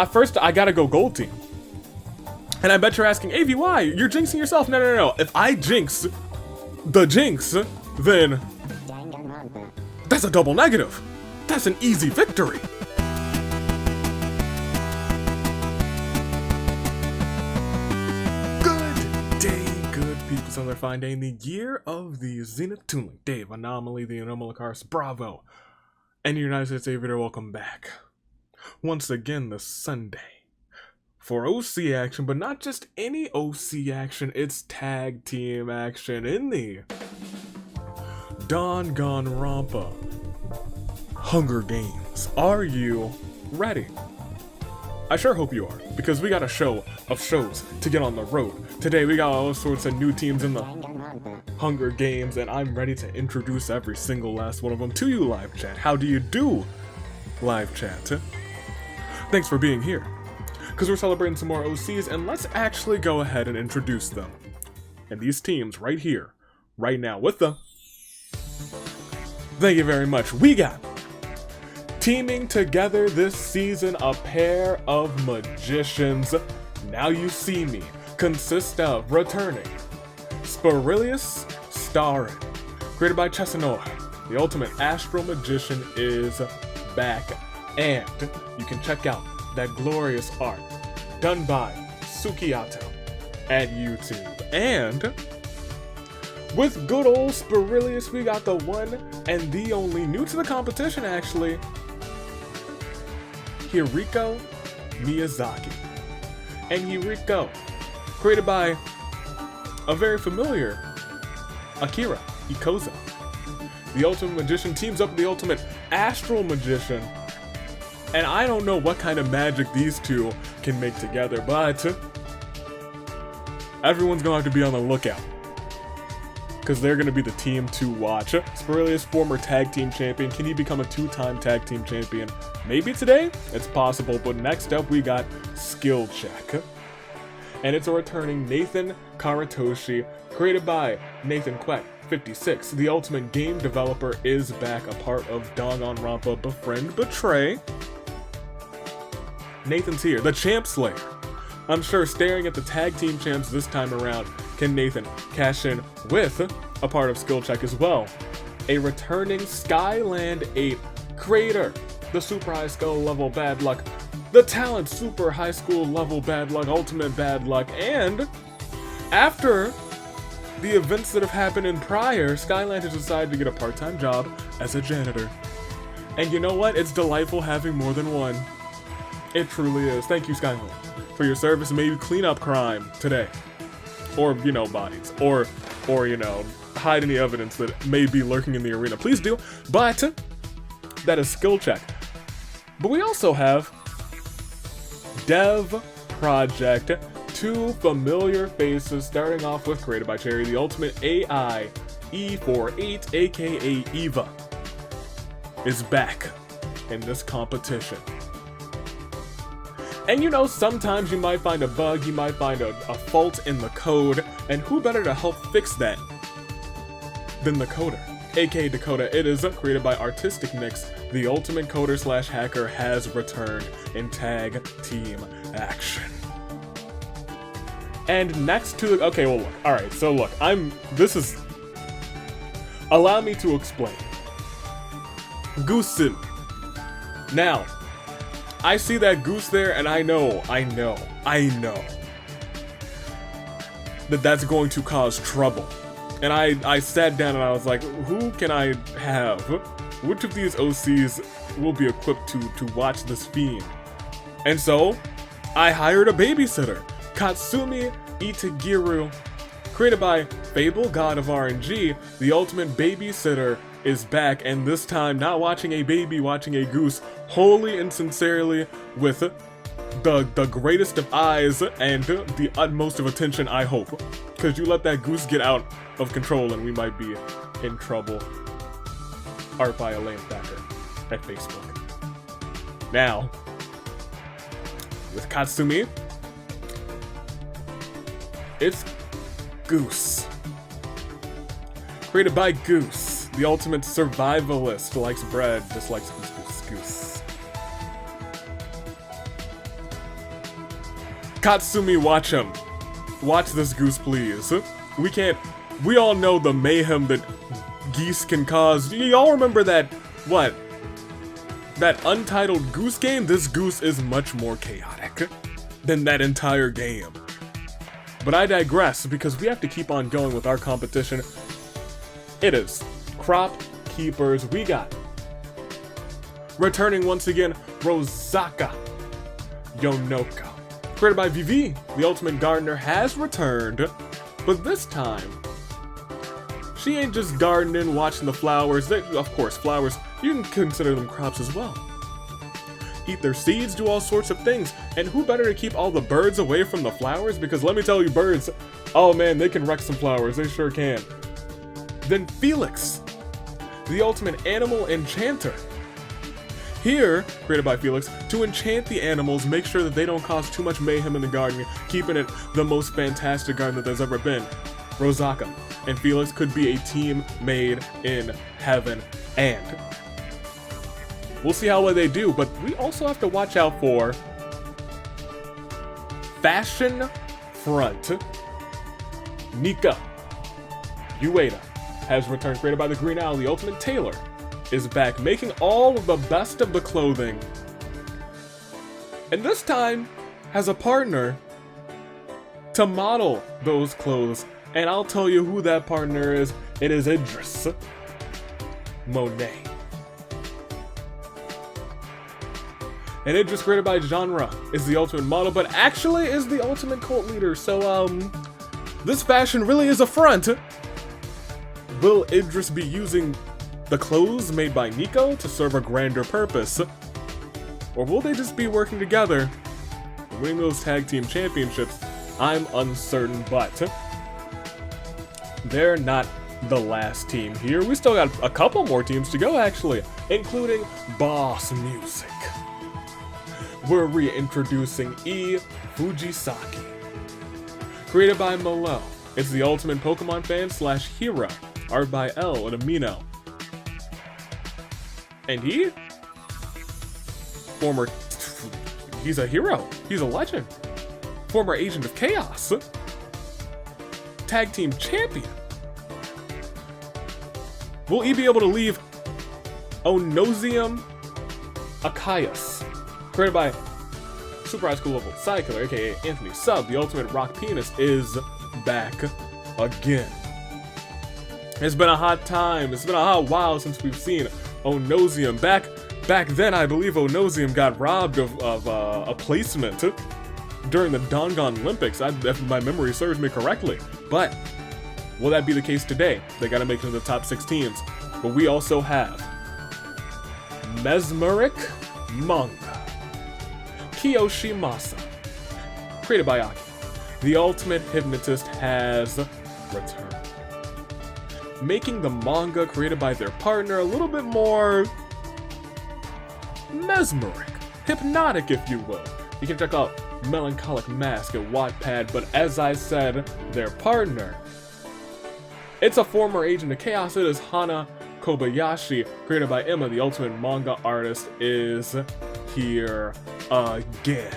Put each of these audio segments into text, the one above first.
First, I gotta go gold team. And I bet you're asking, AV, why? You're jinxing yourself. No. If I jinx the jinx, then that's a double negative. That's an easy victory. Good day, good people. On their fine day in the year of the Zenith Toonlink. Dave, Anomaly, the Anomalacars, Bravo. And United States Aviator, welcome back. Once again this Sunday for OC action, but not just any OC action, it's tag team action in the Danganronpa Hunger Games. Are you ready? I sure hope you are, because we got a show of shows to get on the road. Today we got all sorts of new teams in the Hunger Games, and I'm ready to introduce every single last one of them to you, live chat. How do you do, live chat? Thanks for being here, because we're celebrating some more OCs, and let's actually go ahead and introduce them. And these teams right here, right now, with them. Thank you very much. We got teaming together this season, a pair of magicians. Now You See Me consist of returning Spirilius Starring, created by Chesanoa. The ultimate astral magician is back, and you can check out that glorious art done by Sukiyato at YouTube. And with good old Spirilius, we got the one and the only, new to the competition actually, Hiriko Miyazaki. And Hiriko, created by a very familiar Akira Ikoza. The ultimate magician teams up with the ultimate astral magician. And I don't know what kind of magic these two can make together, but everyone's gonna have to be on the lookout, because they're gonna be the team to watch. Spirilius, former tag team champion. Can he become a 2-time tag team champion? Maybe today? It's possible, but next up we got Skill Check. And it's a returning Nathan Karatoshi, created by Nathan Quet 56. The ultimate game developer is back, a part of Danganronpa Befriend Betray. Nathan's here, the Champ Slayer. I'm sure staring at the tag team champs this time around, can Nathan cash in with a part of Skill Check as well. A returning Skyland 8 creator, the Super High School level Bad Luck, the Talent Super High School level Bad Luck, Ultimate Bad Luck, and after the events that have happened in prior, Skyland has decided to get a part-time job as a janitor. And you know what? It's delightful having more than one. It truly is. Thank you, Skyland, for your service. Maybe clean up crime today. Or, bodies. Or, hide any evidence that may be lurking in the arena. Please do. But that is Skill Check. But we also have Dev Project. Two familiar faces, starting off with, created by Cherry, the ultimate AI E48, aka Eva, is back in this competition. And sometimes you might find a bug, you might find a fault in the code, and who better to help fix that than the coder, aka Dakota. It is created by Artistic Mix. The ultimate coder / hacker has returned in tag team action. And next to, okay, well look, alright, so look, allow me to explain. Goose. Now, I see that goose there, and I know that that's going to cause trouble. And I sat down and I was like, who can I have? Which of these OCs will be equipped to watch this fiend? And so, I hired a babysitter, Katsumi Itagiru. Created by Fable, God of RNG, the ultimate babysitter is back, and this time not watching a baby, watching a goose, wholly and sincerely, with the greatest of eyes and the utmost of attention, I hope. Because you let that goose get out of control and we might be in trouble. Art by Elaine Thacker at Facebook. Now, with Katsumi, it's Goose. Created by Goose, the ultimate survivalist, likes bread, dislikes goose. Katsumi, watch him. Watch this goose, please. We all know the mayhem that geese can cause. Y'all remember that Untitled Goose game? This goose is much more chaotic than that entire game. But I digress, because we have to keep on going with our competition. It is Crop Keepers. We got, returning once again, Rosaka Yonoko. Created by Vivi, the Ultimate Gardener has returned, but this time, she ain't just gardening, watching the flowers. Of course, flowers, you can consider them crops as well. Eat their seeds, do all sorts of things, and who better to keep all the birds away from the flowers? Because let me tell you, birds, oh man, they can wreck some flowers, they sure can. Then Felix, the Ultimate Animal Enchanter. Here, created by Felix, to enchant the animals, make sure that they don't cause too much mayhem in the garden, keeping it the most fantastic garden that there's ever been. Rosaka and Felix could be a team made in heaven, and we'll see how well they do, but we also have to watch out for Fashion Front. Nika Ueda has returned, created by the Green Owl. The Ultimate Tailor is back, making all of the best of the clothing, and this time has a partner to model those clothes, and I'll tell you who that partner is. It is Idris Monet. And Idris, created by Genre, is the ultimate model, but actually is the ultimate cult leader, so this fashion really is a front. Will Idris be using the clothes made by Nico to serve a grander purpose? Or will they just be working together, winning those tag team championships? I'm uncertain, but they're not the last team here. We still got a couple more teams to go, actually, including Boss Music. We're reintroducing E Fujisaki. Created by Malo, it's the ultimate Pokemon fan / hero. Art by L Amino. And he's a hero. He's a legend. Former agent of chaos. Tag team champion. Will he be able to leave Onosium Akaius? Created by Super High School Level Psykiller, aka Anthony Sub, the ultimate rock penis, is back again. It's been a hot time. It's been a hot while since we've seen Onosium. Back then, I believe Onosium got robbed of a placement during the Danganronpa Olympics, if my memory serves me correctly. But will that be the case today? They gotta make it to the top 6 teams. But we also have Mesmeric Manga. Kiyoshi Masa. Created by Aki. The ultimate hypnotist has returned, making the manga created by their partner a little bit more mesmeric, hypnotic, if you will. You can check out Melancholic Mask at Wattpad, but as I said, their partner, it's a former agent of chaos. It is Hana Kobayashi, created by Emma, the ultimate manga artist, is here again.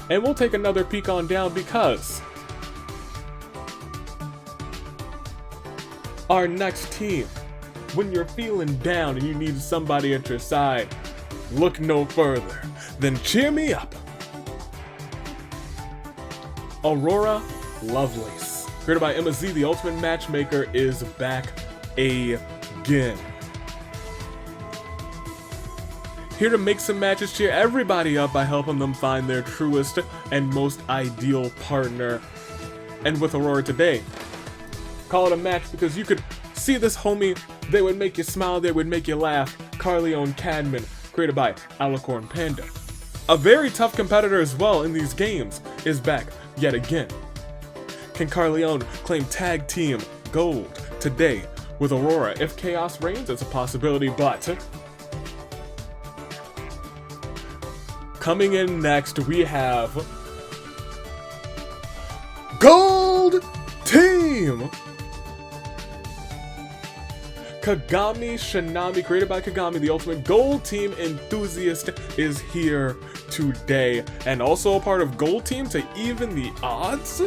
And we'll take another peek on down, because our next team, when you're feeling down and you need somebody at your side, look no further than Cheer Me Up. Aurora Lovelace, created by Emma Z, the ultimate matchmaker, is back again. Here to make some matches, cheer everybody up by helping them find their truest and most ideal partner. And with Aurora today, call it a match because you could see this homie. They would make you smile, they would make you laugh. Carleone Cadman, created by Alicorn Panda, a very tough competitor as well in these games, is back yet again. Can Carleone claim tag team gold today with Aurora? If chaos reigns, it's a possibility, but coming in next, we have Gold Team, Kagami Shinami, created by Kagami, the ultimate Gold Team enthusiast, is here today. And also a part of Gold Team to even the odds?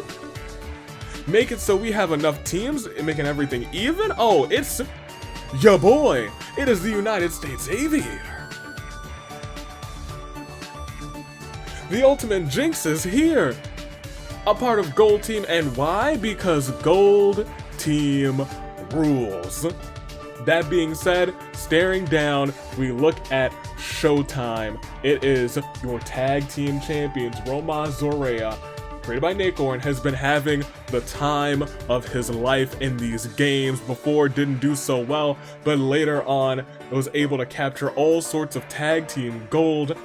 Make it so we have enough teams, making everything even? Oh, it's ya boy! It is the United States Aviator. The ultimate Jinx is here! A part of Gold Team, and why? Because Gold Team rules. That being said, staring down, we look at Showtime. It is your tag team champions, Roma Zorea, created by Nakorn, has been having the time of his life in these games. Before, didn't do so well, but later on, was able to capture all sorts of tag team gold.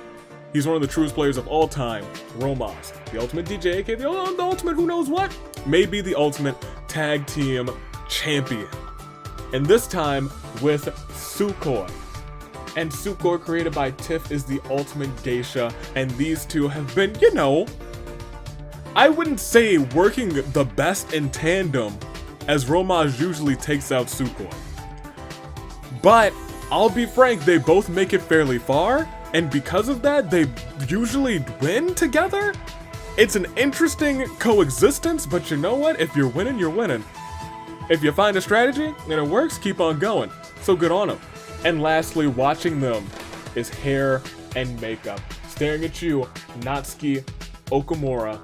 He's one of the truest players of all time. Romas, the ultimate DJ, aka the ultimate who knows what, may be the ultimate tag team champion. And this time with Sukhoi. And Sukhoi, created by Tiff, is the ultimate geisha, and these two have been, you know, I wouldn't say working the best in tandem, as Romaj usually takes out Sukhoi. But I'll be frank, they both make it fairly far, and because of that, they usually win together. It's an interesting coexistence, but you know what? If you're winning, you're winning. If you find a strategy and it works, keep on going. So good on them. And lastly, watching them is hair and makeup. Staring at you, Natsuki Okamura,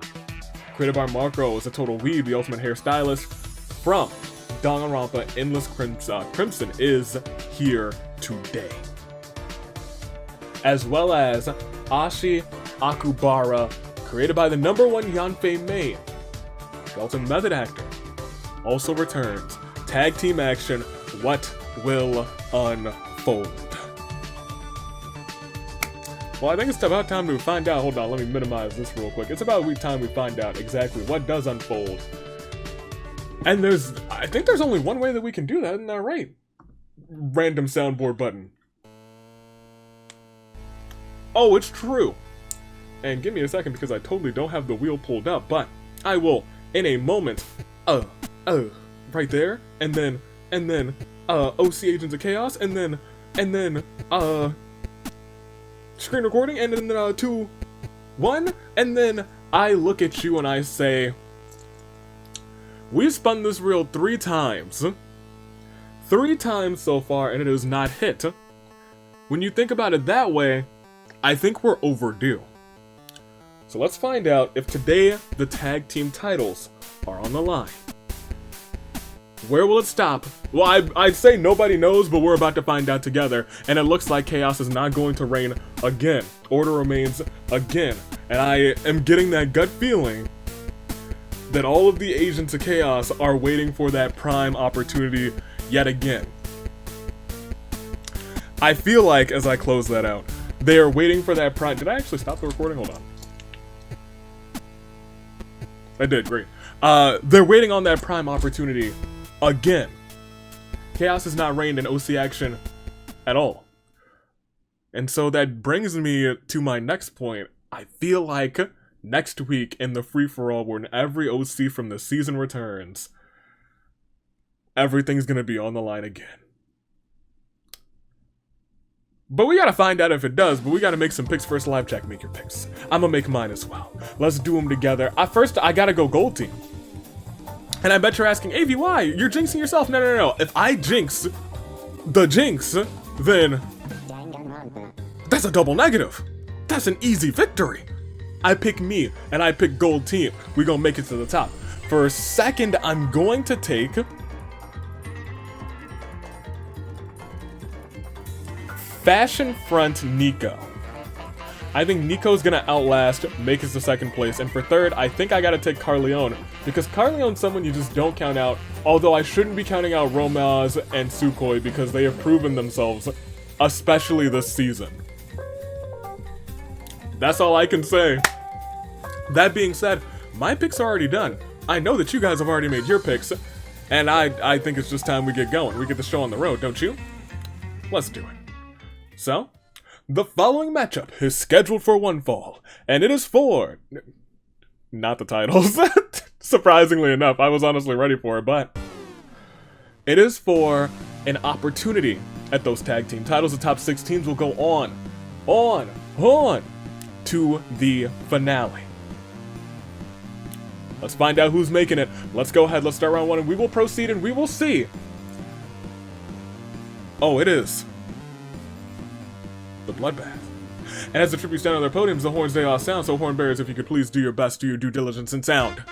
created by Marco, is a total weeb, the ultimate hairstylist from Danganronpa. Endless Crimson is here today. As well as Ashi Akubara, created by the #1 Yanfei main, the ultimate method actor, also returns. Tag team action, what will unfold? Well, I think it's about time to find out. Hold on, let me minimize this real quick. It's about time we find out exactly what does unfold. And I think there's only one way that we can do that, isn't that right? Random soundboard button. Oh, it's true. And give me a second because I totally don't have the wheel pulled up, but I will in a moment. Right there, and then OC Agents of Chaos, and then screen recording, and then 2, 1, and then I look at you and I say, we've spun this reel 3 times. 3 times so far, and it has not hit. When you think about it that way, I think we're overdue. So let's find out if today the tag team titles are on the line. Where will it stop? Well, I'd say nobody knows, but we're about to find out together. And it looks like chaos is not going to reign again. Order remains again. And I am getting that gut feeling that all of the agents of chaos are waiting for that prime opportunity yet again. I feel like, as I close that out, they are waiting for that prime. Did I actually stop the recording? Hold on. I did, great. They're waiting on that prime opportunity again. Chaos has not reigned in OC action at all. And so that brings me to my next point. I feel like next week in the free-for-all, when every OC from the season returns, everything's gonna be on the line again. But we gotta find out if it does, but we gotta make some picks first. Live check, make your picks. I'm gonna make mine as well. Let's do them together. First, I gotta go Gold Team. And I bet you're asking, AV, why? You're jinxing yourself. No. If I jinx the jinx, then that's a double negative. That's an easy victory. I pick me, and I pick Gold Team. We gonna make it to the top. For a second, I'm going to take Fashion Front Nico. I think Nico's gonna outlast, make it to second place, and for third, I think I gotta take Carleone, because Carleone's someone you just don't count out, although I shouldn't be counting out Romaz and Sukhoi because they have proven themselves, especially this season. That's all I can say. That being said, my picks are already done. I know that you guys have already made your picks, and I think it's just time we get going. We get the show on the road, don't you? Let's do it. So, the following matchup is scheduled for one fall, and it is for... not the titles. Surprisingly enough, I was honestly ready for it, but... it is for an opportunity at those tag team titles. The top 6 teams will go on to the finale. Let's find out who's making it. Let's go ahead, let's start round 1, and we will proceed, and we will see. Oh, it is the bloodbath. And as the tributes stand on their podiums, the horns they all sound. So horn bearers, if you could please do your best, do your due diligence and sound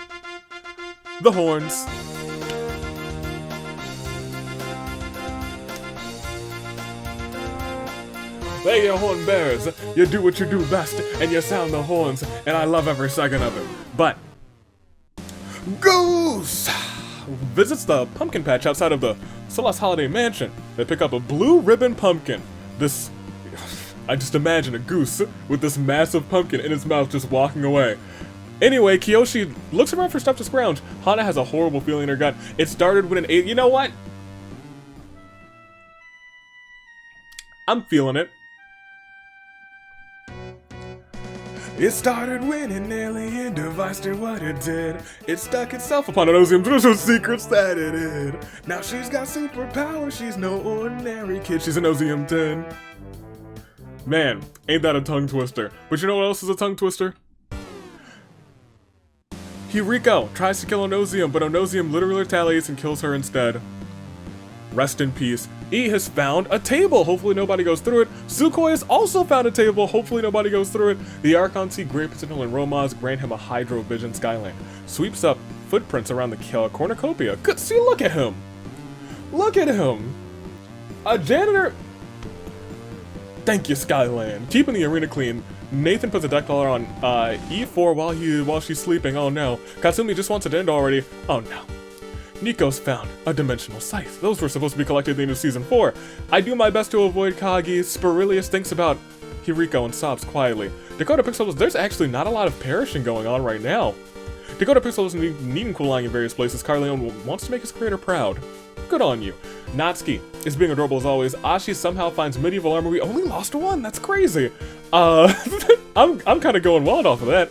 the horns. Hey, you horn bearers, you do what you do best, and you sound the horns, and I love every second of it. But Goose visits the pumpkin patch outside of the Celeste Holiday Mansion. They pick up a blue ribbon pumpkin. I just imagine a goose with this massive pumpkin in its mouth just walking away. Anyway, Kiyoshi looks around for stuff to scrounge. Hana has a horrible feeling in her gut. It started with an 8. You know what? I'm feeling it. It started when an alien device did what it did. It stuck itself upon an Osium through secrets that it hid. Now she's got superpowers, she's no ordinary kid. She's an Osium 10. Man, ain't that a tongue twister. But you know what else is a tongue twister? Hiriko tries to kill Onosium, but Onosium literally retaliates and kills her instead. Rest in peace. E has found a table. Hopefully nobody goes through it. Sukoi has also found a table. Hopefully nobody goes through it. The Archon see great potential in Romaz, grant him a Hydro Vision Skyland. Sweeps up footprints around the cornucopia. Good, see, look at him. Look at him. A janitor. Thank you, Skyland. Keeping the arena clean. Nathan puts a deck collar on E4 while she's sleeping. Oh no. Katsumi just wants it to end already. Oh no. Nico's found a dimensional scythe. Those were supposed to be collected at the end of Season 4. I do my best to avoid Kagi. Spirilius thinks about Hiriko and sobs quietly. Dakota Pixels, there's actually not a lot of perishing going on right now. Dakota Pixels needing cooling in various places. Carleon wants to make his creator proud. Good on you. Natsuki is being adorable as always. Ashi somehow finds medieval armor. We only lost 1. That's crazy. I'm kind of going wild off of that.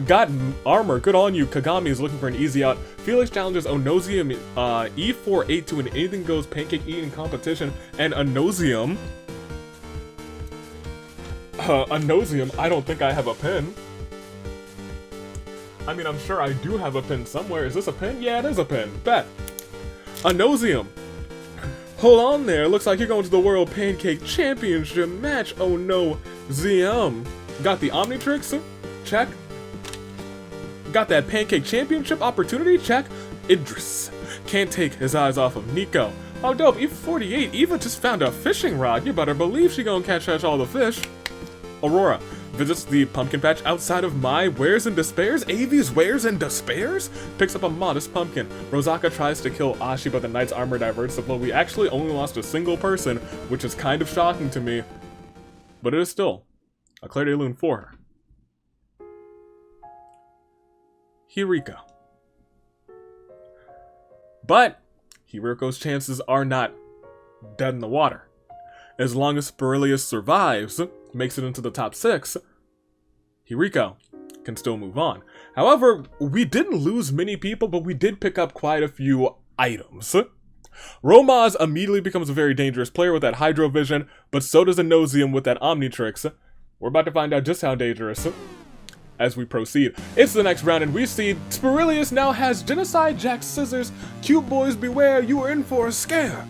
Got armor. Good on you. Kagami is looking for an easy out. Felix challenges Onosium E4-8 to an anything goes pancake eating competition. And Onosium. Onosium, I don't think I have a pin. I mean, I'm sure I do have a pin somewhere. Is this a pin? Yeah, it is a pin. Bet. Onosium. Hold on there. Looks like you're going to the World Pancake Championship match. Oh no. ZM. Got the Omnitrix? Check. Got that Pancake Championship opportunity? Check. Idris can't take his eyes off of Nico. Oh dope, E48, Eva just found a fishing rod. You better believe she gonna catch all the fish. Aurora visits the pumpkin patch outside of my Wares and Despairs. Avi's Wares and Despairs? Picks up a modest pumpkin. Rosaka tries to kill Ashi, but the knight's armor diverts the blow. We actually only lost a single person, which is kind of shocking to me. But it is still a Claire de Lune for her. Hiriko. But Hiriko's chances are not dead in the water. As long as Spirilius survives, makes it into the top 6, Hiriko can still move on. However, we didn't lose many people, but we did pick up quite a few items. Romaz immediately becomes a very dangerous player with that Hydro Vision, but so does Onosium with that Omnitrix. We're about to find out just how dangerous as we proceed. It's the next round, and we see Spirilius now has Genocide, Jack Scissors, Cute Boys Beware, you are in for a scare.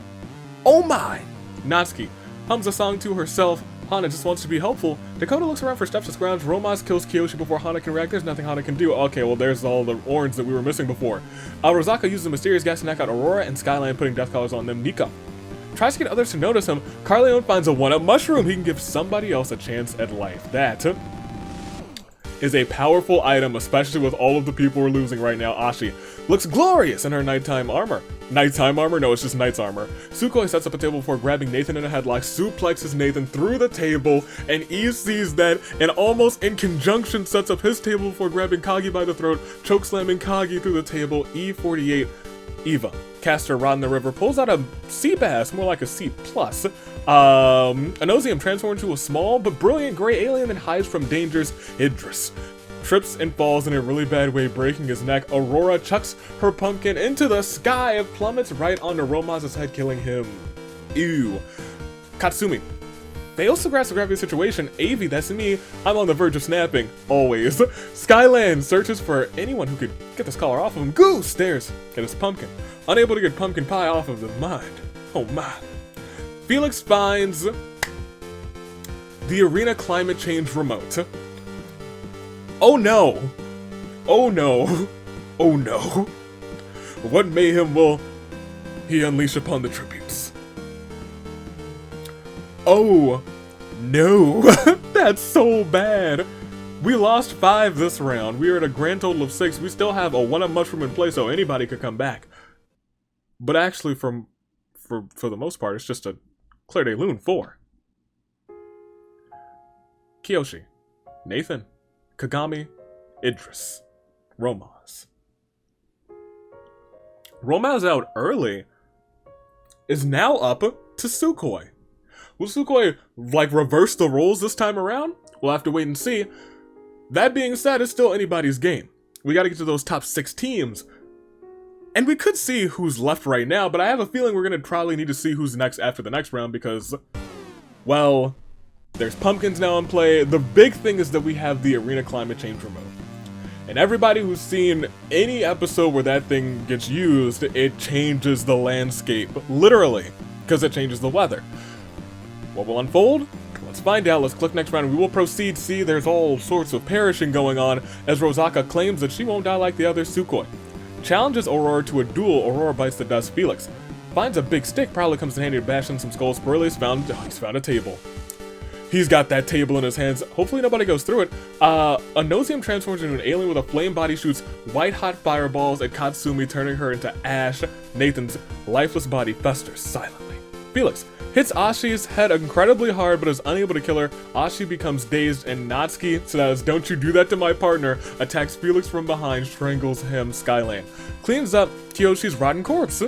Oh my! Natsuki hums a song to herself. Hana just wants to be helpful. Dakota looks around for stuff to scrounge. Romaz kills Kiyoshi before Hana can react. There's nothing Hana can do. Okay, well there's all the orange that we were missing before. Rosaka uses a mysterious gas to knock out Aurora and Skyline, putting death collars on them. Nico tries to get others to notice him. Carleon finds a 1-up mushroom. He can give somebody else a chance at life. That is a powerful item, especially with all of the people we're losing right now. Ashi looks glorious in her nighttime armor. Nighttime armor? No, it's just knight's armor. Sukoi sets up a table before grabbing Nathan in a headlock, suplexes Nathan through the table, and Eve sees that and almost in conjunction sets up his table before grabbing Kagi by the throat, chokeslamming Kagi through the table. E48, Eva casts her rod in the river, pulls out a sea bass, more like a C+. Onosium transforms into a small but brilliant gray alien and hides from dangers. Idris trips and falls in a really bad way, breaking his neck. Aurora chucks her pumpkin into the sky. It plummets right onto Romaz's head, killing him. Ew. Katsumi fails to grasp the gravity of the situation. Avi, that's me. I'm on the verge of snapping. Always. Skyland searches for anyone who could get this collar off of him. Goose stares at his pumpkin. Unable to get pumpkin pie off of his mind. Oh my. Felix finds the arena climate change remote. Oh no. Oh no. Oh no. What mayhem will he unleash upon the tributes? Oh, no. That's so bad. We lost 5 this round. We are at a grand total of 6. We still have a 1-up mushroom in play, so anybody could come back. But actually, for the most part, it's just a Claire de Lune 4. Kiyoshi, Nathan, Kagami, Idris, Romaz. Romaz out early is now up to Sukhoi. Will Sukhoi, reverse the roles this time around? We'll have to wait and see. That being said, it's still anybody's game. We gotta get to those top 6 teams. And we could see who's left right now, but I have a feeling we're gonna probably need to see who's next after the next round because, well, there's pumpkins now in play. The big thing is that we have the arena climate change remote. And everybody who's seen any episode where that thing gets used, it changes the landscape. Literally, because it changes the weather. What will unfold? Let's find out. Let's click next round and we will proceed. See, there's all sorts of perishing going on as Rosaka claims that she won't die like the other Sukhoi. Challenges Aurora to a duel. Aurora bites the dust. Felix finds a big stick, probably comes in handy to bash in some skulls. Burley's found a table. He's got that table in his hands. Hopefully nobody goes through it. Anosium transforms into an alien with a flame body, shoots white-hot fireballs at Katsumi, turning her into ash. Nathan's lifeless body festers silently. Felix hits Ashi's head incredibly hard, but is unable to kill her. Ashi becomes dazed, and Natsuki says, "Don't you do that to my partner," attacks Felix from behind, strangles him. Skyland cleans up Kiyoshi's rotten corpse.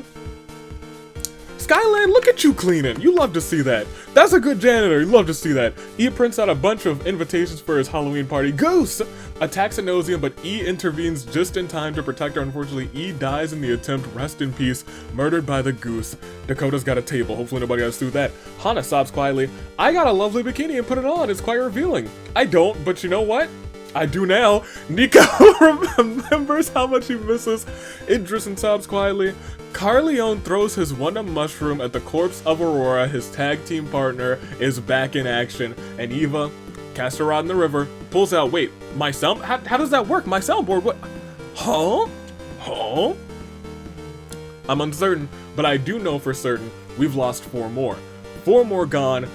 Skyland, look at you cleaning. You love to see that. That's a good janitor. You love to see that. E prints out a bunch of invitations for his Halloween party. Goose attacks Anosium, but E intervenes just in time to protect her. Unfortunately, E dies in the attempt. Rest in peace. Murdered by the goose. Dakota's got a table. Hopefully nobody goes through that. Hana sobs quietly. I got a lovely bikini and put it on. It's quite revealing. I don't, but you know what? I do now. Nico remembers how much he misses Idris and sobs quietly. Carleone throws his 1-up mushroom at the corpse of Aurora. His tag team partner is back in action. And Eva casts a rod in the river, pulls out, wait, my sound, how does that work? My soundboard, what? Huh? I'm uncertain, but I do know for certain we've lost 4 more. 4 more gone,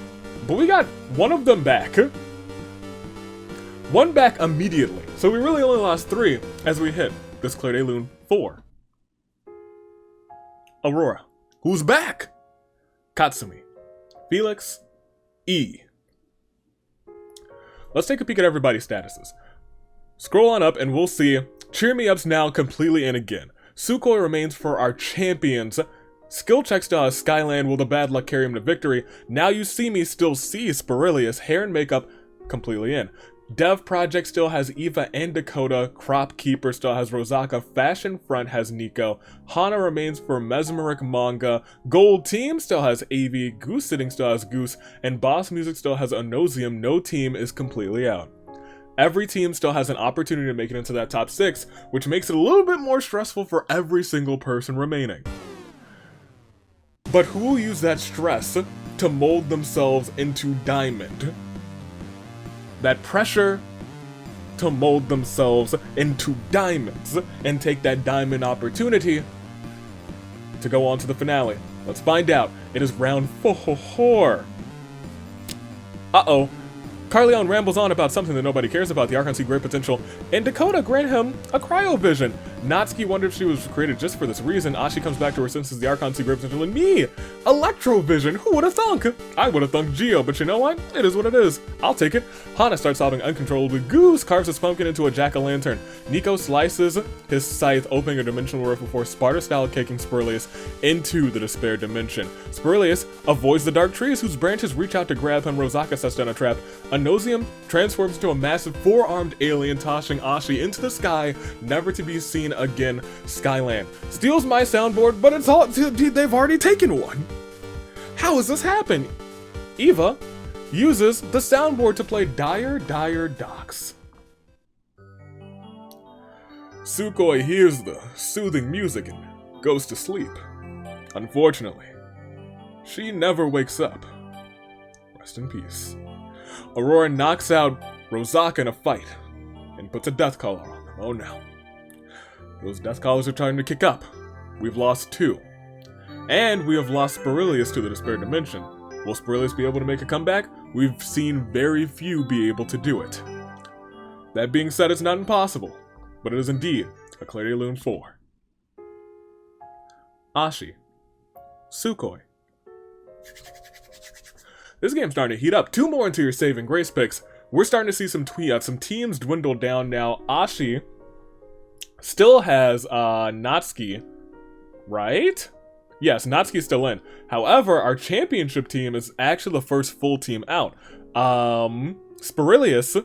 but we got 1 of them back. 1 back immediately. So we really only lost 3 as we hit this Claire de Lune 4. Aurora, who's back? Katsumi, Felix, E. Let's take a peek at everybody's statuses. Scroll on up and we'll see Cheer Me Up's now completely in again. Sukhoi remains for our champions. Skill check still has Skyland, will the bad luck carry him to victory? Now You See Me still sees Sporilius, hair and makeup completely in. Dev Project still has Eva and Dakota. Crop Keeper still has Rosaka. Fashion Front has Nico. Hana remains for Mesmeric Manga. Gold Team still has Avi. Goose Sitting still has Goose. And Boss Music still has Anosium. No team is completely out. Every team still has an opportunity to make it into that top 6, which makes it a little bit more stressful for every single person remaining. But who will use that stress to mold themselves into Diamond? That pressure to mold themselves into diamonds and take that diamond opportunity to go on to the finale. Let's find out. It is round 4. Uh-oh. Carleone rambles on about something that nobody cares about, the Archon see great potential, and Dakota grant him a cryovision. Natsuki wondered if she was created just for this reason. Ashi comes back to her senses, the Archon see great potential in me. Electrovision, who would have thunk? I would have thunk Geo, but you know what? It is what it is. I'll take it. Hana starts sobbing uncontrollably. Goose carves his pumpkin into a jack-o'-lantern. Nico slices his scythe, opening a dimensional rift before Sparta-style kicking Sporilius into the despair dimension. Sporilius avoids the dark trees whose branches reach out to grab him. Rosaka sets down a trap. Anosium transforms into a massive 4-armed alien, tossing Ashi into the sky, never to be seen again. Skyland steals my soundboard, but it's all they've already taken one. How has this happened? Eva uses the soundboard to play Dire Docks. Sukoi hears the soothing music and goes to sleep. Unfortunately, she never wakes up. Rest in peace. Aurora knocks out Rosaka in a fight and puts a death collar on them. Oh no. Those death collars are starting to kick up. We've lost 2. And we have lost Spirilius to the Despair Dimension. Will Spirilius be able to make a comeback? We've seen very few be able to do it. That being said, it's not impossible, but it is indeed a Clarity Loon 4. Ashi. Sukoi. This game's starting to heat up. 2 more into your saving grace picks. We're starting to see some teams dwindle down now. Ashi still has Natsuki, right? Yes, Natsuki's still in. However, our championship team is actually the first full team out. Spirilius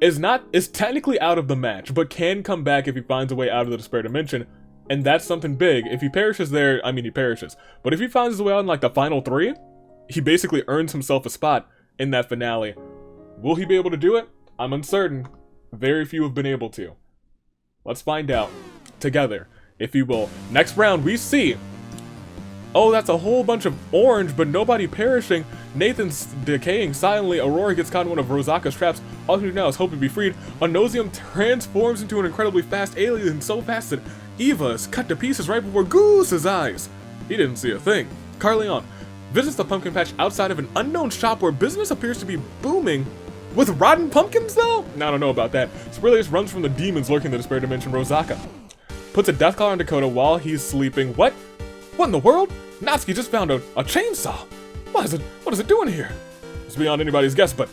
is technically out of the match, but can come back if he finds a way out of the Despair Dimension, and that's something big. If he perishes there, I mean he perishes. But if he finds his way out in like the final 3, he basically earns himself a spot in that finale. Will he be able to do it? I'm uncertain. Very few have been able to. Let's find out together, if you will. Next round, we see... Oh, that's a whole bunch of orange, but nobody perishing. Nathan's decaying silently. Aurora gets caught in one of Rosaka's traps. All he can do now is hope to be freed. Onosium transforms into an incredibly fast alien, so fast that Eva is cut to pieces right before Goose's eyes. He didn't see a thing. Carleon visits the pumpkin patch outside of an unknown shop where business appears to be booming. With rotten pumpkins, though? I don't know about that. Spirilius runs from the demons lurking in the Despair Dimension. Rosaka puts a death collar on Dakota while he's sleeping. What? What in the world? Natsuki just found a chainsaw. What is it doing here? It's beyond anybody's guess, but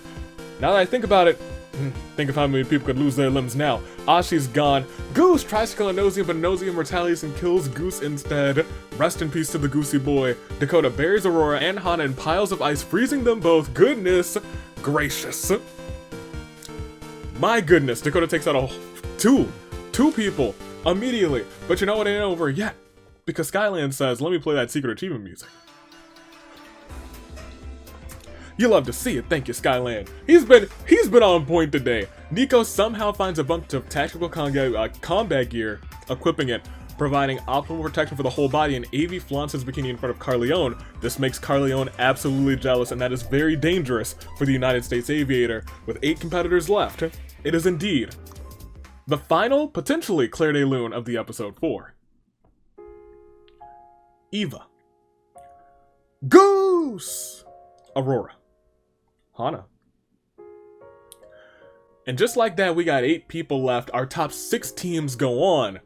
now that I think about it, think of how many people could lose their limbs now. Ashi's gone. Goose tries to kill Onosium, but Onosium retaliates and kills Goose instead. Rest in peace to the Goosey boy. Dakota buries Aurora and Hana in piles of ice, freezing them both. Goodness gracious. My goodness, Dakota takes out two people immediately. But you know what, it ain't over yet. Because Skyland says, let me play that secret achievement music. You love to see it, thank you, Skyland. He's been on point today. Nico somehow finds a bunch of tactical combat gear, equipping it, providing optimal protection for the whole body, and Avi flaunts his bikini in front of Carleon. This makes Carleon absolutely jealous, and that is very dangerous for the United States Aviator. With 8 competitors left, it is indeed the final, potentially, Claire de Lune of the episode 4. Eva. Goose! Aurora. Hana. And just like that, we got 8 people left. Our top 6 teams go on.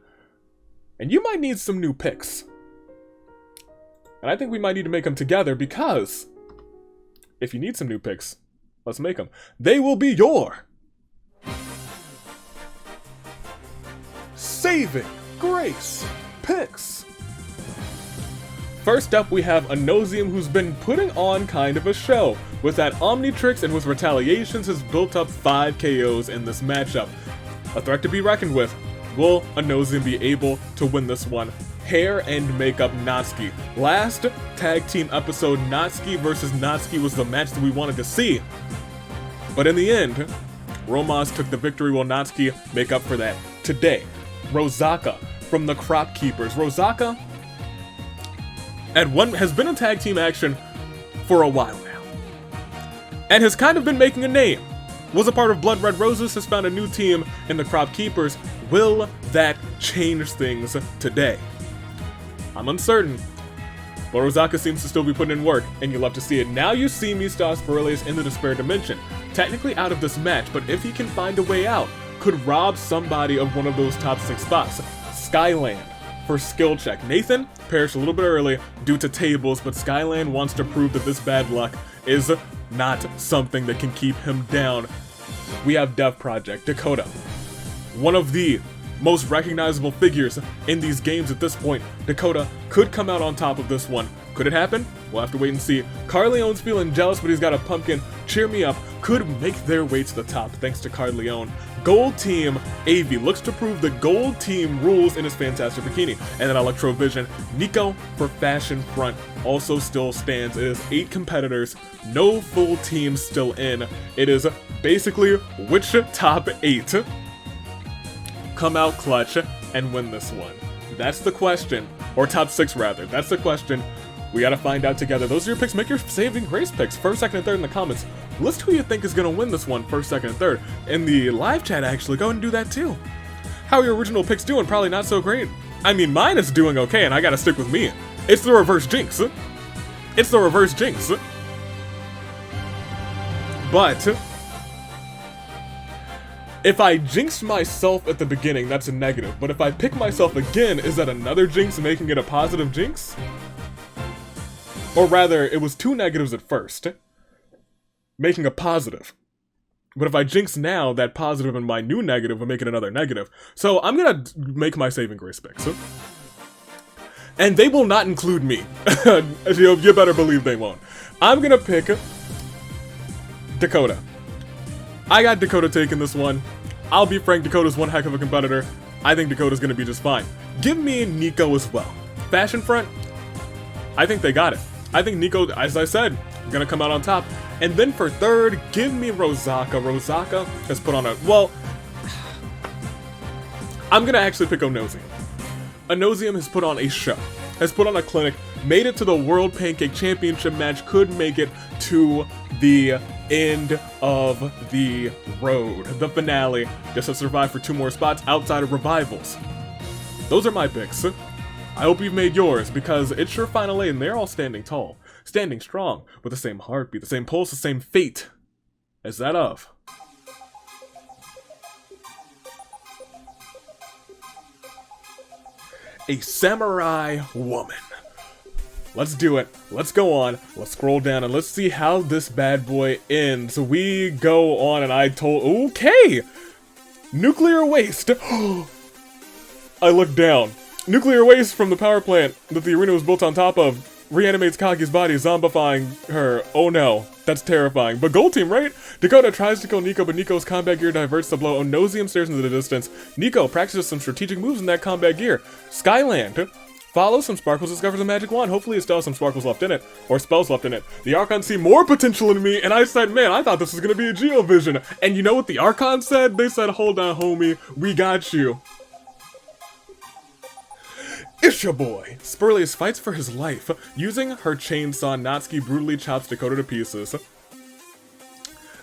And you might need some new picks. And I think we might need to make them together because if you need some new picks, let's make them. They will be your saving grace picks. First up, we have Onosium, who's been putting on kind of a show. With that Omnitrix and with Retaliations, has built up 5 KOs in this matchup. A threat to be reckoned with. Will Onosium be able to win this one? Hair and makeup Natsuki. Last tag team episode, Natsuki versus Natsuki was the match that we wanted to see. But in the end, Romaz took the victory while Natsuki make up for that. Today, Rosaka from the Crop Keepers. Rosaka has been in tag team action for a while now, and has kind of been making a name. Was a part of Blood Red Roses, has found a new team in the Crop Keepers. Will that change things today? I'm uncertain, but Rosaka seems to still be putting in work, and you love to see it. Now you see Mista Spirilius in the Despair Dimension, technically out of this match, but if he can find a way out, could rob somebody of one of those top 6 spots. Skyland for skill check. Nathan perished a little bit early due to tables, but Skyland wants to prove that this bad luck is not something that can keep him down. We have Dev Project, Dakota, one of the most recognizable figures in these games at this point. Dakota could come out on top of this one. Could it happen? We'll have to wait and see. Carleon's feeling jealous, but he's got a pumpkin. Cheer Me Up could make their way to the top thanks to Carleon. Gold Team AV looks to prove the Gold Team rules in his fantastic bikini. And then Electrovision, Nico for Fashion Front also still stands. It is 8 competitors, no full teams still in. It is basically which top 8 come out clutch and win this one. That's the question. Or top 6 rather. That's the question. We gotta find out together. Those are your picks. Make your saving grace picks. First, second, and third in the comments. List who you think is gonna win this one, first, second, and third. In the live chat, actually, go and do that too. How are your original picks doing? Probably not so great. I mean, mine is doing okay, and I gotta stick with me. It's the reverse jinx. It's the reverse jinx. But if I jinxed myself at the beginning, that's a negative. But if I pick myself again, is that another jinx, making it a positive jinx? Or rather, it was 2 negatives at first, making a positive. But if I jinx now, that positive and my new negative will make it another negative. So I'm gonna make my saving grace picks. And they will not include me. You better believe they won't. I'm gonna pick Dakota. I got Dakota taking this one. I'll be frank, Dakota's one heck of a competitor. I think Dakota's gonna be just fine. Give me Nico as well. Fashion Front, I think they got it. I think Nico, as I said, gonna come out on top. And then for third, give me Rosaka. Rosaka has put on a, well, I'm gonna actually pick Onosium. Onosium has put on a show, has put on a clinic, made it to the World Pancake Championship match, could make it to the end of the road, the finale, just to survive for 2 more spots outside of revivals. Those are my picks. I hope you've made yours, because it's your final 8 and they're all standing tall, standing strong, with the same heartbeat, the same pulse, the same fate as that of a samurai woman. Let's do it. Let's go on. Let's scroll down and let's see how this bad boy ends. We go on and okay! Nuclear waste. I look down. Nuclear waste from the power plant that the arena was built on top of reanimates Kage's body, zombifying her. Oh no, that's terrifying. But Gold Team, right? Dakota tries to kill Nico, but Nico's combat gear diverts the blow. Onosium stares into the distance. Nico practices some strategic moves in that combat gear. Skyland follows some sparkles, discovers a magic wand. Hopefully it still has some sparkles left in it, or spells left in it. The Archons see more potential in me, and I said, man, I thought this was gonna be a Geovision. And you know what the Archons said? They said, hold on, homie, we got you. It's your boy! Spurlius fights for his life. Using her chainsaw, Natsuki brutally chops Dakota to pieces.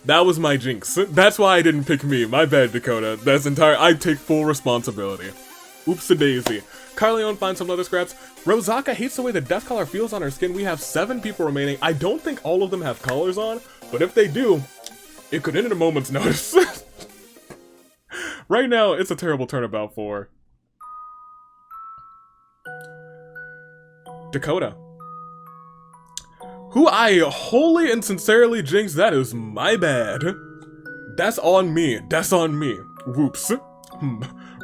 That was my jinx. That's why I didn't pick me. My bad, Dakota. I take full responsibility. Oops-a-daisy. Carleone finds some leather scraps. Rosaka hates the way the death color feels on her skin. We have 7 people remaining. I don't think all of them have collars on, but if they do, it could end at a moment's notice. Right now, it's a terrible turnabout for Dakota, who I wholly and sincerely jinxed. That is my bad. That's on me. That's on me. Whoops.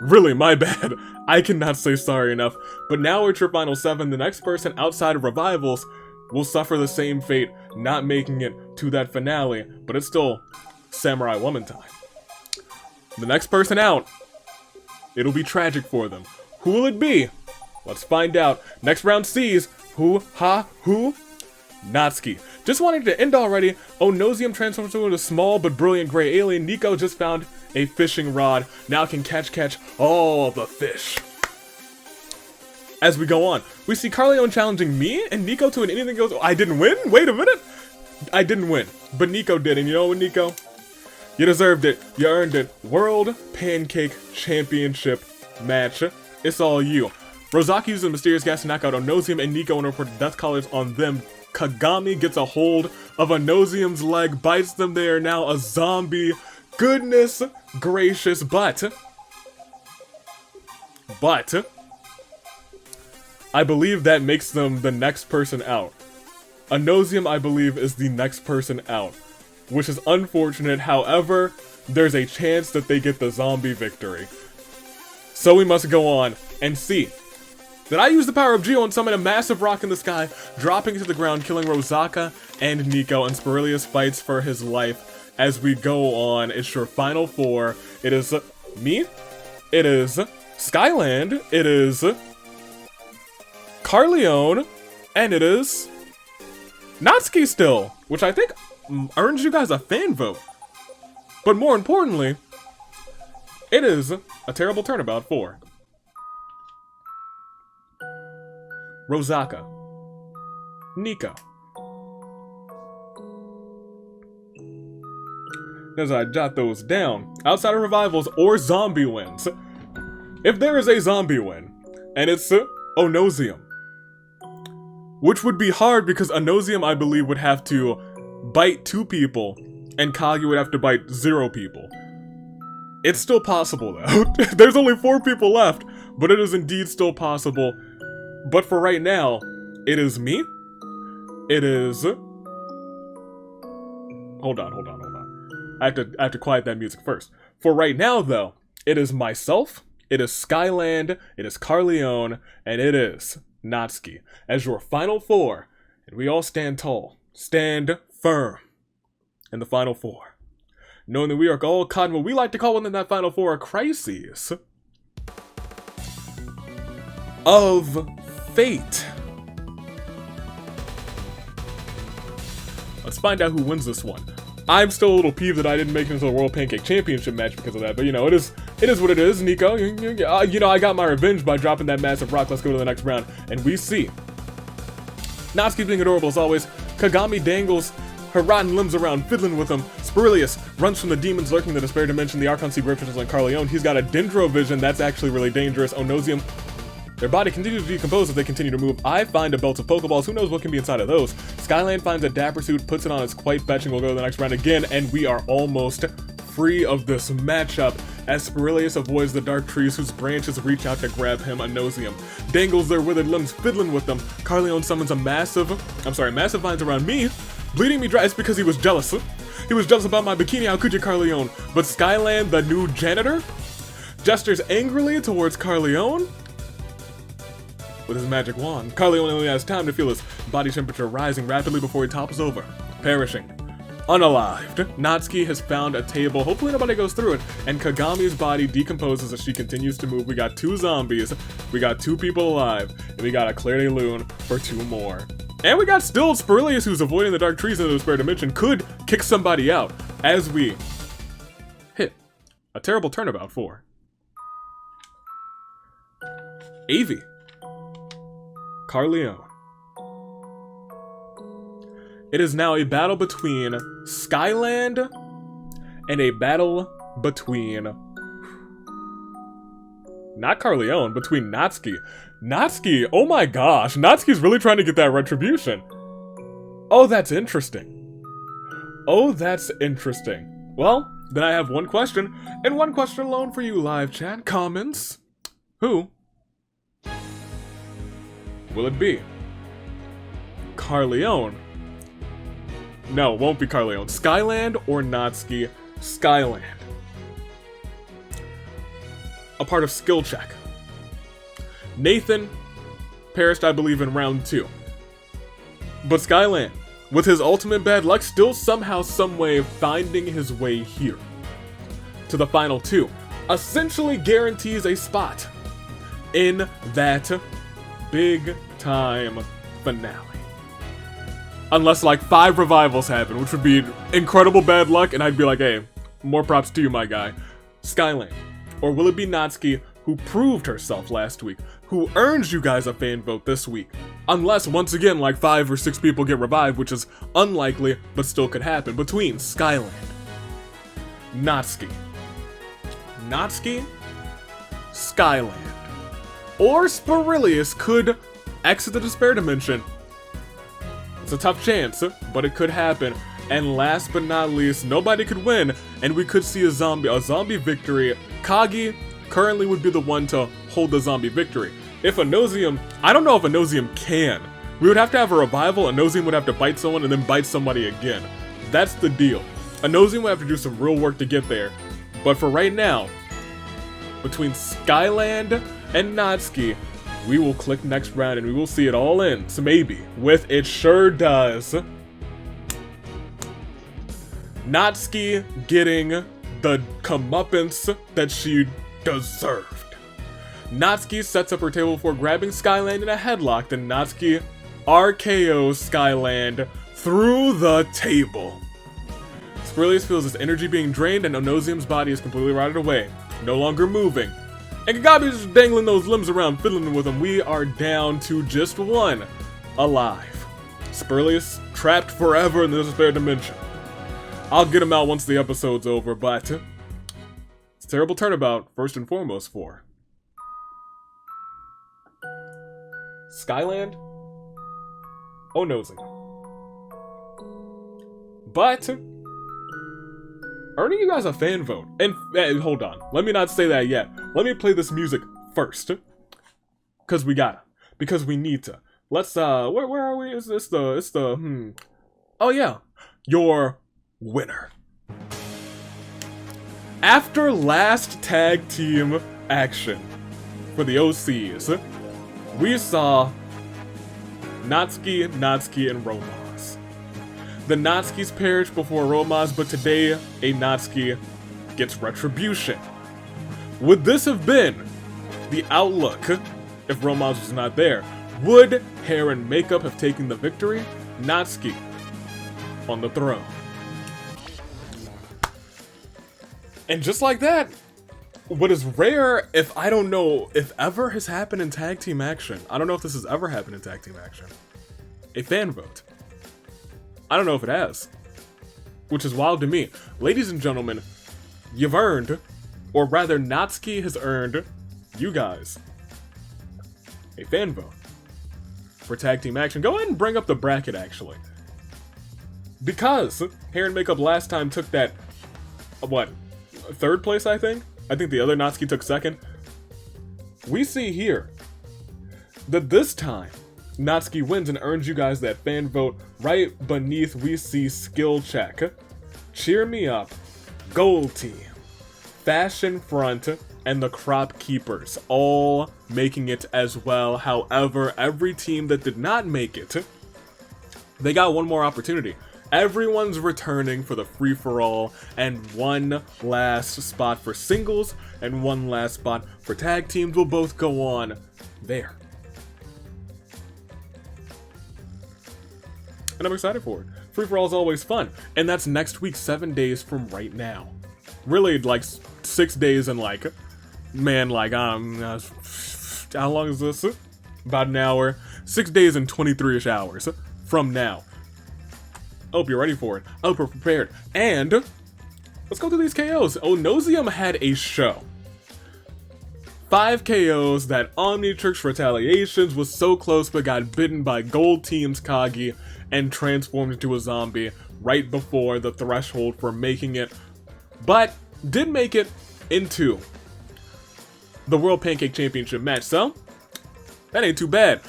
Really, my bad. I cannot say sorry enough. But now it's your final 7. The next person outside of revivals will suffer the same fate, not making it to that finale. But it's still Samurai Woman time. The next person out, it'll be tragic for them. Who will it be? Let's find out. Next round sees who? Natsuki. Just wanting to end already. Onosium transforms into a small but brilliant gray alien. Nico just found a fishing rod. Now can catch all the fish. As we go on, we see Carleone challenging me and Nico to an anything goes. I didn't win? Wait a minute. I didn't win, but Nico did. And you know what, Nico? You deserved it. You earned it. World Pancake Championship match. It's all you. Rosaki uses a mysterious gas to knock out Onosium and Nico and report the death collars on them. Kagami gets a hold of Onosium's leg, bites them. They are now a zombie. Goodness gracious, but I believe that makes them the next person out. Onosium, I believe, is the next person out, which is unfortunate. However, there's a chance that they get the zombie victory. So we must go on and see Did I use the power of Geo and summon a massive rock in the sky, dropping to the ground, killing Rosaka and Nico, and Spirilius fights for his life as we go on. It's your final four. It is me, it is Skyland, it is Carleone, and it is Natsuki still, which I think earns you guys a fan vote. But more importantly, it is a terrible turnabout for Rosaka, Nico. As I jot those down, outside of revivals or zombie wins, if there is a zombie win, and it's Onosium, which would be hard because Onosium, I believe, would have to bite 2 people, and Kagi would have to bite 0 people. It's still possible, though. There's only 4 people left, but it is indeed still possible. But for right now, it is me. It is... Hold on. I have to quiet that music first. For right now, though, it is myself, it is Skyland, it is Carleone, and it is Natsuki as your final 4. And we all stand tall, stand firm in the final 4. Knowing that we are all caught in what we like to call within that final 4 a crises of fate. Let's find out who wins this one. I'm still a little peeved that I didn't make it into the World Pancake Championship match because of that, but you know, it is what it is, Nico. You know, I got my revenge by dropping that massive rock. Let's go to the next round, and we see Natsuki being adorable as always. Kagami dangles her rotten limbs around, fiddling with them. Spirilius runs from the demons lurking in the Despair Dimension. The Archon Sea Griffins on Carleone. He's got a Dendro Vision. That's actually really dangerous. Onosium. Their body continues to decompose as they continue to move. I find a belt of Pokeballs. Who knows what can be inside of those? Skyland finds a Dapper Suit, puts it on. It's quite fetching. We'll go to the next round again, and we are almost free of this matchup as Spirilius avoids the dark trees whose branches reach out to grab him. Onosium dangles their withered limbs, fiddling with them. Carleone summons a massive vines around me. Bleeding me dry. It's because he was jealous. He was jealous about my bikini. How could you, Carleone? But Skyland, the new janitor, gestures angrily towards Carleone with his magic wand. Carleone only has time to feel his body temperature rising rapidly before he topples over, perishing. Unalived, Natsuki has found a table. Hopefully nobody goes through it. And Kagami's body decomposes as she continues to move. We got 2 zombies, we got 2 people alive, and we got a Claire de Lune for 2 more. And we got still Spirilius, who's avoiding the dark trees in the Despair Dimension, could kick somebody out as we hit a terrible turnabout for Avi, Carleone. It is now a battle between Skyland and a battle between, not Carleone, between Natsuki. Natsuki, oh my gosh, Natsuki's really trying to get that retribution. Oh, that's interesting. Oh, that's interesting. Well, then I have one question, and one question alone for you, live chat. Comments. Who will it be? Carleone? No, it won't be Carleone. Skyland or Natsuki? Skyland. A part of Skill Check. Nathan perished, I believe, in round 2. But Skyland, with his ultimate bad luck, still somehow, someway finding his way here to the final 2, essentially guarantees a spot in that big time finale. Unless like 5 revivals happen, which would be incredible bad luck, and I'd be like, hey, more props to you, my guy. Skyland. Or will it be Natsuki, who proved herself last week, who earns you guys a fan vote this week? Unless, once again, like 5 or 6 people get revived, which is unlikely, but still could happen, between Skyland, Natsuki, Skyland, or Spirilius could exit the Despair Dimension. It's a tough chance, but it could happen. And last but not least, nobody could win, and we could see a zombie victory. Kagi currently would be the one to hold the zombie victory. If Onosium, I don't know if Onosium can. We would have to have a revival, Onosium would have to bite someone and then bite somebody again. That's the deal. Onosium would have to do some real work to get there. But for right now, between Skyland and Natsuki, we will click next round and we will see it all ends, maybe, with It Sure Does Natsuki getting the comeuppance that she deserved. Natsuki sets up her table before grabbing Skyland in a headlock, then Natsuki RKOs Skyland through the table. Spirilius feels his energy being drained and Onosium's body is completely rotted away, no longer moving. And Kagame's just dangling those limbs around, fiddling with them. We are down to just one alive. Spirilius trapped forever in the despair dimension. I'll get him out once the episode's over, but it's a terrible turnabout, first and foremost, for Skyland Onosium. But earning you guys a fan vote. And hold on, let me not say that yet. Let me play this music first. Cause we gotta. Because we need to. Let's where are we? It's the Oh yeah. Your winner. After last tag team action for the OCs, we saw Natsuki, and Romaz. The Natskis perished before Romaz, but today a Natsuki gets retribution. Would this have been the outlook if Romaz was not there? Would hair and makeup have taken the victory? Natsuki on the throne. And just like that, what is rare, if I don't know if ever has happened in tag team action, I don't know if this has ever happened in tag team action, a fan vote. I don't know if it has, which is wild to me. Ladies and gentlemen, you've earned, or rather Natsuki has earned, you guys, a fan vote for tag team action. Go ahead and bring up the bracket, actually. Because hair and makeup last time took that, what, third place, I think? I think the other Natsuki took second. We see here that this time, Natsuki wins and earns you guys that fan vote. Right beneath, we see Skill Check, Cheer Me Up, Gold Team, Fashion Front, and the Crop Keepers, all making it as well. However, every team that did not make it, they got one more opportunity. Everyone's returning for the free-for-all, and one last spot for singles, and one last spot for tag teams will both go on there. And I'm excited for it. Free-for-all is always fun, and that's next week, 7 days from right now. Really, like 6 days and like, man, like, how long is this? About an hour. 6 days and 23-ish hours from now. I hope you're ready for it. I hope you're prepared. And let's go through these KOs. Onosium had a show. 5 KOs that Omnitrix Retaliations was so close but got bitten by Gold Team's Kagi and transformed into a zombie right before the threshold for making it. But did make it into the World Pancake Championship match. So that ain't too bad.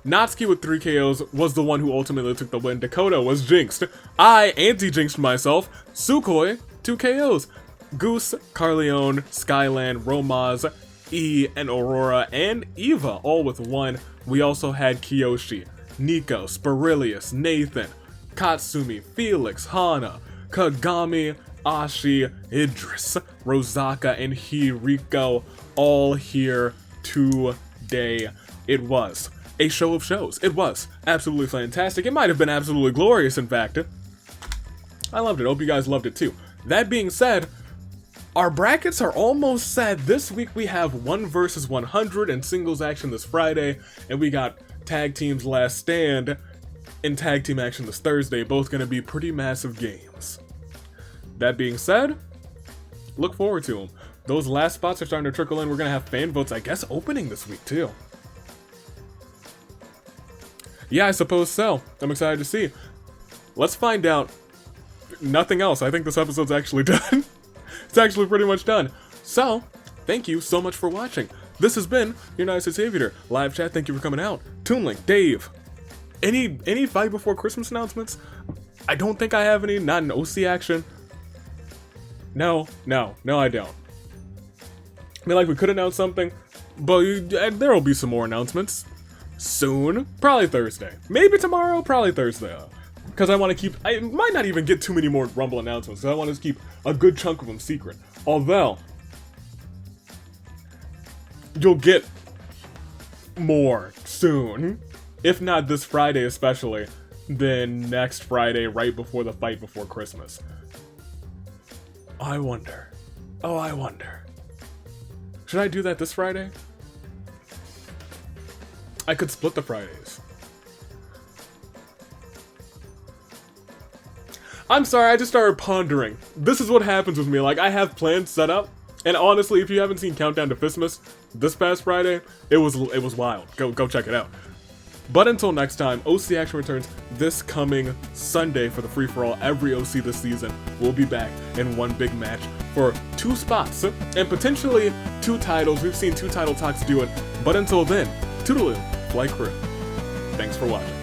Natsuki with 3 KOs was the one who ultimately took the win. Dakota was jinxed. I anti-jinxed myself. Sukhoi, 2 KOs. Goose, Carleone, Skyland, Romaz, E, and Aurora, and Eva, all with 1. We also had Kiyoshi, Nico, Spirilius, Nathan, Katsumi, Felix, Hana, Kagami, Ashi, Idris, Rosaka, and Hiriko, all here today. It was a show of shows. It was absolutely fantastic. It might have been absolutely glorious, in fact. I loved it. Hope you guys loved it too. That being said, our brackets are almost set. This week we have 1 versus 100 and singles action this Friday, and we got tag teams last stand and tag team action this Thursday. Both going to be pretty massive games. That being said, look forward to them. Those last spots are starting to trickle in. We're going to have fan votes, I guess, opening this week too. Yeah, I suppose so. I'm excited to see. Let's find out. Nothing else. I think this episode's actually done. It's actually pretty much done. So, thank you so much for watching. This has been your United States Aviator. Live chat, thank you for coming out. Toonlink, Dave. Any Fight Before Christmas announcements? I don't think I have any. Not an OC action. No, I don't. I mean, like, we could announce something. But there will be some more announcements soon. Probably Thursday. Maybe tomorrow, probably Thursday. Because I want to keep, I might not even get too many more Rumble announcements, because I want to keep a good chunk of them secret. Although, you'll get more soon. If not this Friday especially, then next Friday right before the fight before Christmas. I wonder. Oh, I wonder. Should I do that this Friday? I could split the Fridays. I'm sorry, I just started pondering. This is what happens with me. Like, I have plans set up, and honestly, if you haven't seen Countdown to Fistmas this past Friday, it was wild. Go check it out. But until next time, OC Action returns this coming Sunday for the free-for-all. Every OC this season will be back in one big match for 2 spots and potentially 2 titles. We've seen 2 title talks do it. But until then, toodaloo, fly crew. Thanks for watching.